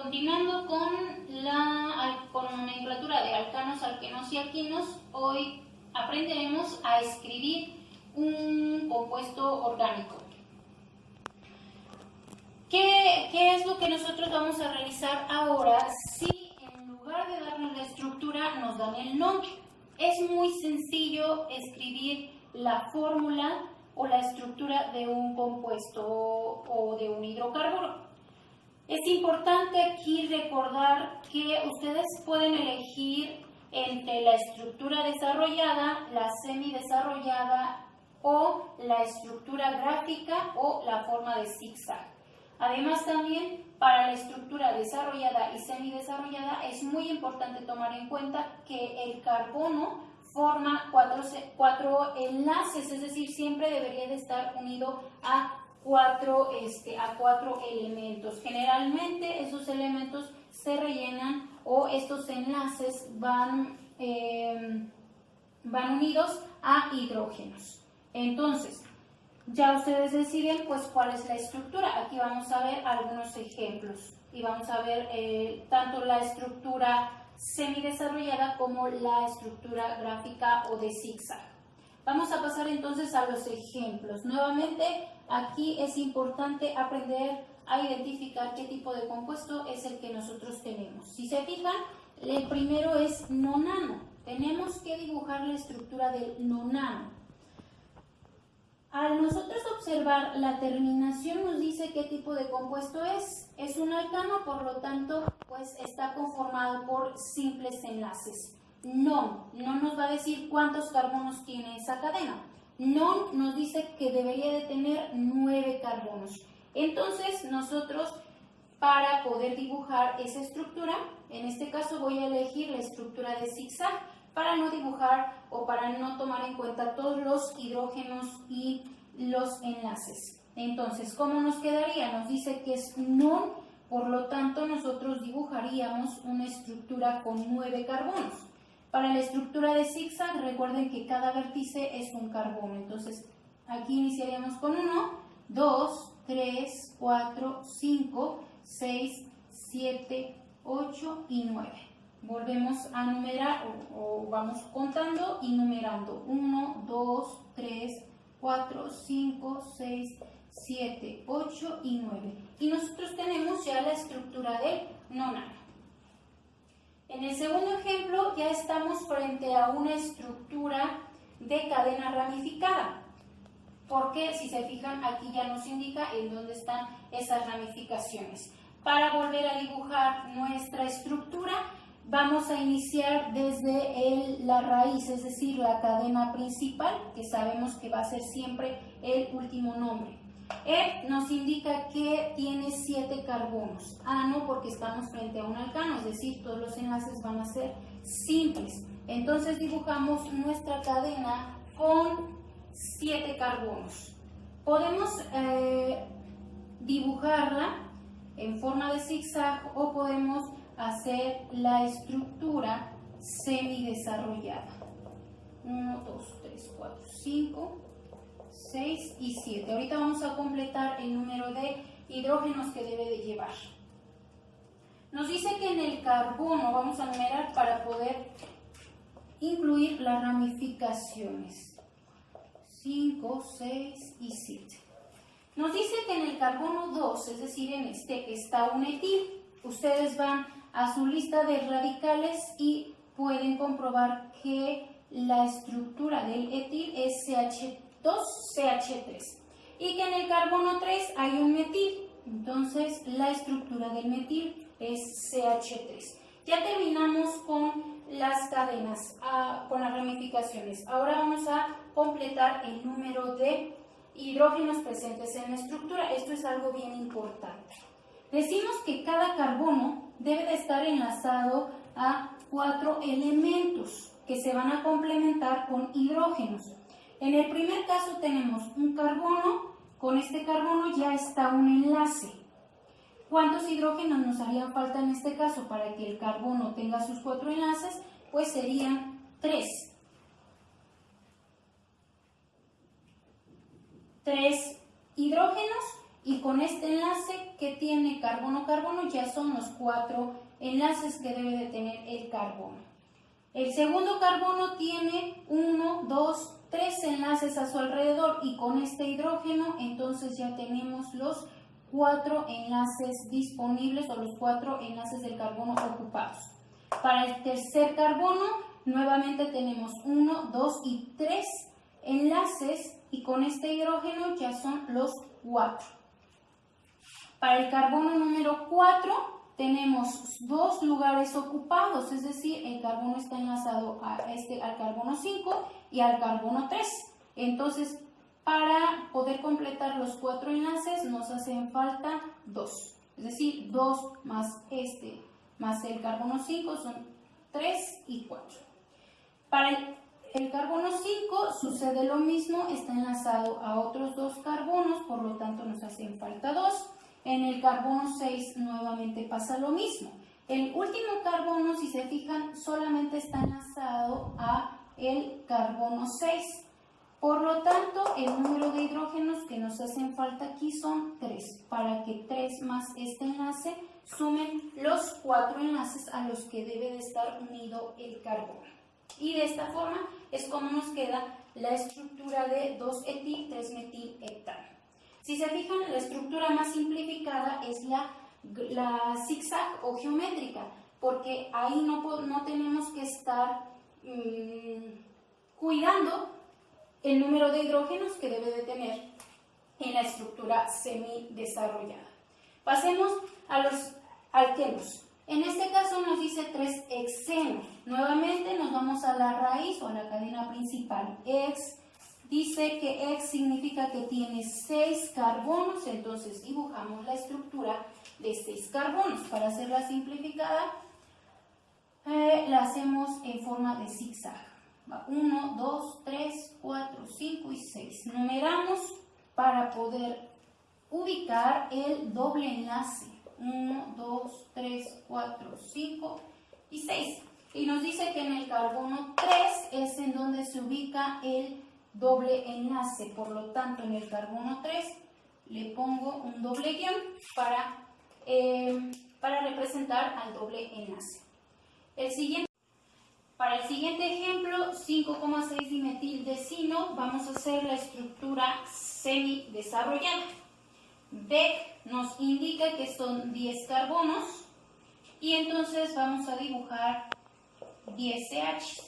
Continuando con nomenclatura de alcanos, alquenos y alquinos, hoy aprenderemos a escribir un compuesto orgánico. ¿Qué es lo que nosotros vamos a realizar ahora si en lugar de darnos la estructura nos dan el nombre? Es muy sencillo escribir la fórmula o la estructura de un compuesto o de un hidrocarburo. Es importante aquí recordar que ustedes pueden elegir entre la estructura desarrollada, la semidesarrollada o la estructura gráfica o la forma de zigzag. Además, también para la estructura desarrollada y semidesarrollada es muy importante tomar en cuenta que el carbono forma cuatro enlaces, es decir, siempre debería de estar unido a cuatro elementos. Generalmente esos elementos se rellenan o estos enlaces van unidos a hidrógenos. Entonces, ya ustedes deciden pues cuál es la estructura. Aquí vamos a ver algunos ejemplos y vamos a ver tanto la estructura semidesarrollada como la estructura gráfica o de zigzag. Vamos a pasar entonces a los ejemplos. Nuevamente, aquí es importante aprender a identificar qué tipo de compuesto es el que nosotros tenemos. Si se fijan, el primero es nonano. Tenemos que dibujar la estructura del nonano. Al nosotros observar la terminación nos dice qué tipo de compuesto es. Es un alcano, por lo tanto, pues está conformado por simples enlaces. Non nos va a decir cuántos carbonos tiene esa cadena. Non nos dice que debería de tener 9 carbonos. Entonces, nosotros, para poder dibujar esa estructura, en este caso voy a elegir la estructura de zigzag, para no dibujar o para no tomar en cuenta todos los hidrógenos y los enlaces. Entonces, ¿cómo nos quedaría? Nos dice que es non, por lo tanto nosotros dibujaríamos una estructura con 9 carbonos. Para la estructura de zigzag, recuerden que cada vértice es un carbono. Entonces, aquí iniciaríamos con 1, 2, 3, 4, 5, 6, 7, 8 y 9. Volvemos a numerar o vamos contando y numerando. 1, 2, 3, 4, 5, 6, 7, 8 y 9. Y nosotros tenemos ya la estructura del nonano. En el segundo ejemplo ya estamos frente a una estructura de cadena ramificada. Porque si se fijan aquí ya nos indica en dónde están esas ramificaciones. Para volver a dibujar nuestra estructura, vamos a iniciar desde la raíz, es decir, la cadena principal, que sabemos que va a ser siempre el último nombre. E nos indica que tiene 7 carbonos. No, porque estamos frente a un alcano, es decir, todos los enlaces van a ser simples. Entonces dibujamos nuestra cadena con 7 carbonos. Podemos dibujarla en forma de zigzag o podemos hacer la estructura semidesarrollada. 1, 2, 3, 4, 5, 6 y 7. Ahorita vamos a completar el número de hidrógenos que debe de llevar. Nos dice que en el carbono vamos a numerar para poder incluir las ramificaciones. 5, 6 y 7. Nos dice que en el carbono 2, es decir, en este, está un etil. Ustedes van a su lista de radicales y pueden comprobar que la estructura del etil es CH2CH3 y que en el carbono 3 hay un metil. Entonces, la estructura del metil es CH3. Ya terminamos con las cadenas, con las ramificaciones. Ahora vamos a completar el número de hidrógenos presentes en la estructura. Esto es algo bien importante. Decimos que cada carbono debe de estar enlazado a 4 elementos que se van a complementar con hidrógenos. En el primer caso tenemos un carbono, con este carbono ya está un enlace. ¿Cuántos hidrógenos nos harían falta en este caso para que el carbono tenga sus 4 enlaces? Pues serían 3. 3 hidrógenos. ¿Y con este enlace que tiene carbono-carbono ya son los 4 enlaces que debe de tener el carbono. El segundo carbono tiene 1, 2, 3 enlaces a su alrededor y con este hidrógeno entonces ya tenemos los 4 enlaces disponibles o los 4 enlaces del carbono ocupados. Para el tercer carbono nuevamente tenemos 1, 2 y 3 enlaces y con este hidrógeno ya son los 4. Para el carbono número 4 tenemos 2 lugares ocupados, es decir, el carbono está enlazado al carbono 5 y al carbono 3. Entonces, para poder completar los 4 enlaces nos hacen falta 2. Es decir, 2 más más el carbono 5 son 3 y 4. Para el carbono 5 sucede lo mismo, está enlazado a otros 2 carbonos, por lo tanto nos hacen falta 2. En el carbono 6 nuevamente pasa lo mismo. El último carbono, si se fijan, solamente está enlazado a el carbono 6. Por lo tanto, el número de hidrógenos que nos hacen falta aquí son 3, para que 3 más este enlace sumen los 4 enlaces a los que debe de estar unido el carbono. Y de esta forma es como nos queda la estructura de 2-etil, 3-metil-heptano. Si se fijan, la estructura más simplificada es la zigzag o geométrica, porque ahí no tenemos que estar cuidando el número de hidrógenos que debe de tener en la estructura semidesarrollada. Pasemos a los alquenos. En este caso nos dice 3 hexenos. Nuevamente nos vamos a la raíz o a la cadena principal. Hex dice que hex significa que tiene 6 carbonos, entonces dibujamos la estructura de 6 carbonos. Para hacerla simplificada, la hacemos en forma de zigzag. 1, 2, 3, 4, 5 y 6. Numeramos para poder ubicar el doble enlace. 1, 2, 3, 4, 5 y 6. Y nos dice que en el carbono 3 es en donde se ubica el doble enlace. Por lo tanto, en el carbono 3 le pongo un doble guión para representar al doble enlace. Para el siguiente ejemplo, 5,6 dimetildecino, vamos a hacer la estructura semidesarrollada. Beck nos indica que son 10 carbonos y entonces vamos a dibujar 10 CH.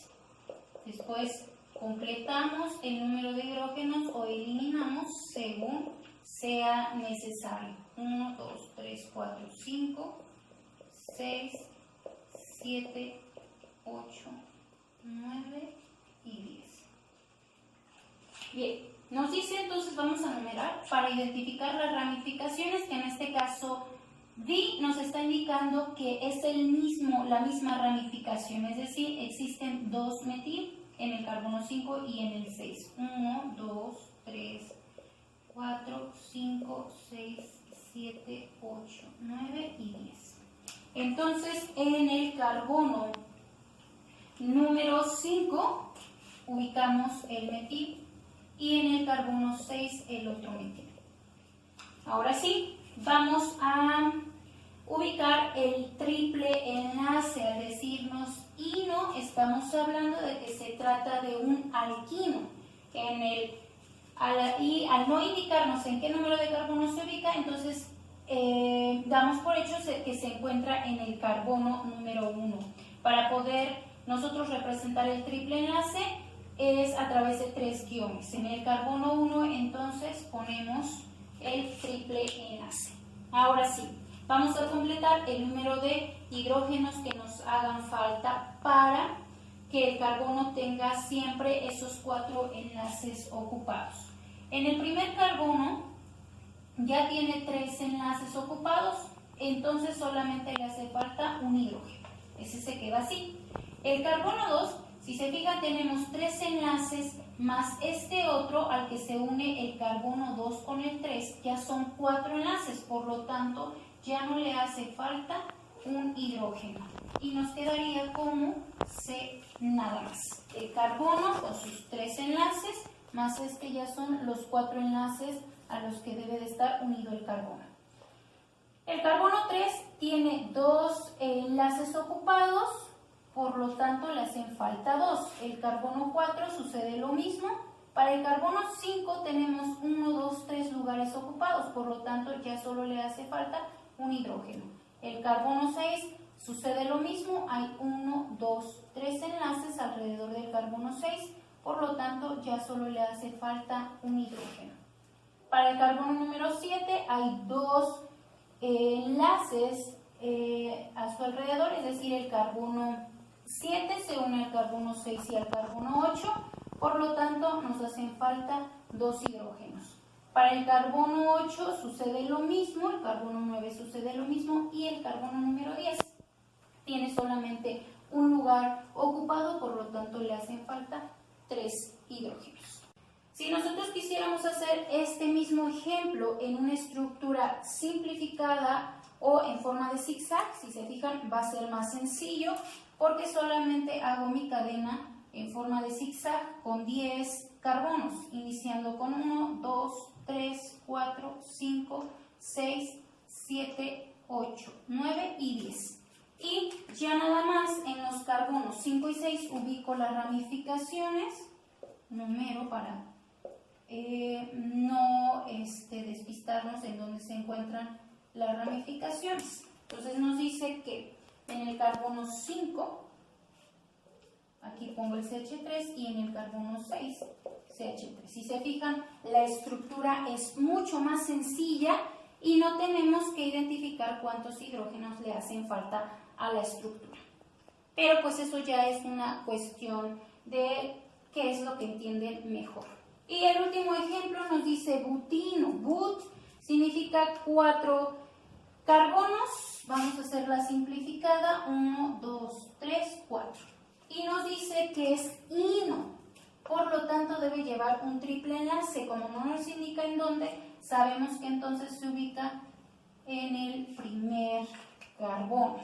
Después completamos el número de hidrógenos o eliminamos según sea necesario. 1, 2, 3, 4, 5, 6, 7, 8, 9 y 10. Bien, nos dice entonces, vamos a numerar para identificar las ramificaciones, que en este caso D nos está indicando que es la misma ramificación, es decir, existen 2 metil en el carbono 5 y en el 6. 1, 2, 3, 4, 5, 6, 7, 8, 9 y 10. Entonces, en el carbono número 5 ubicamos el metil y en el carbono 6 el otro metil. Ahora sí, vamos a ubicar el triple enlace. Al decirnos ino, estamos hablando de que se trata de un alquino. Y al no indicarnos en qué número de carbono se ubica, entonces damos por hecho que se encuentra en el carbono número 1. Para poder nosotros representar el triple enlace es a través de 3 guiones. En el carbono 1 entonces ponemos el triple enlace. Ahora sí, vamos a completar el número de hidrógenos que nos hagan falta para que el carbono tenga siempre esos 4 enlaces ocupados. En el primer carbono ya tiene 3 enlaces ocupados, entonces solamente le hace falta un hidrógeno. Ese se queda así. El carbono 2, si se fijan, tenemos 3 enlaces más este otro al que se une el carbono 2 con el 3, ya son 4 enlaces, por lo tanto ya no le hace falta un hidrógeno y nos quedaría como C nada más. El carbono con sus 3 enlaces más este ya son los 4 enlaces a los que debe de estar unido el carbono. El carbono 3 tiene 2 enlaces ocupados, por lo tanto le hacen falta 2. El carbono 4 sucede lo mismo. Para el carbono 5 tenemos 1, 2, 3 lugares ocupados, por lo tanto ya solo le hace falta un hidrógeno. El carbono 6 sucede lo mismo, hay 1, 2, 3 enlaces alrededor del carbono 6, por lo tanto ya solo le hace falta un hidrógeno. Para el carbono número 7 hay 2 enlaces a su alrededor, es decir, el carbono 7 se une al carbono 6 y al carbono 8, por lo tanto nos hacen falta 2 hidrógenos. Para el carbono 8 sucede lo mismo, el carbono 9 sucede lo mismo y el carbono número 10 tiene solamente un lugar ocupado, por lo tanto le hacen falta 3 hidrógenos. Si nosotros quisiéramos hacer este mismo ejemplo en una estructura simplificada o en forma de zigzag, si se fijan va a ser más sencillo porque solamente hago mi cadena en forma de zigzag con 10 carbonos, iniciando con 1, 2, 3, 4, 5, 6, 7, 8, 9 y 10. Y ya nada más en los carbonos 5 y 6 ubico las ramificaciones, numero para no despistarnos en donde se encuentran las ramificaciones. Entonces nos dice que en el carbono 5, aquí pongo el CH3 y en el carbono 6, CH3. Si se fijan, la estructura es mucho más sencilla y no tenemos que identificar cuántos hidrógenos le hacen falta a la estructura. Pero pues eso ya es una cuestión de qué es lo que entienden mejor. Y el último ejemplo nos dice butino. But significa 4 carbonos. Vamos a hacer la simplificada. 1, 2, 3, 4. Y nos dice que es ino. Por lo tanto debe llevar un triple enlace. Como no nos indica en dónde, sabemos que entonces se ubica en el primer carbono.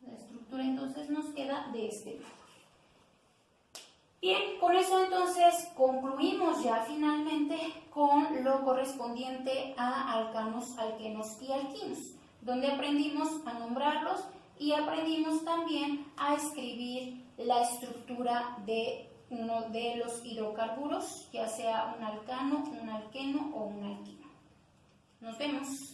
La estructura entonces nos queda de este modo. Bien, con eso entonces concluimos ya finalmente con lo correspondiente a alcanos, alquenos y alquinos, donde aprendimos a nombrarlos y aprendimos también a escribir la estructura de uno de los hidrocarburos, ya sea un alcano, un alqueno o un alquino. Nos vemos.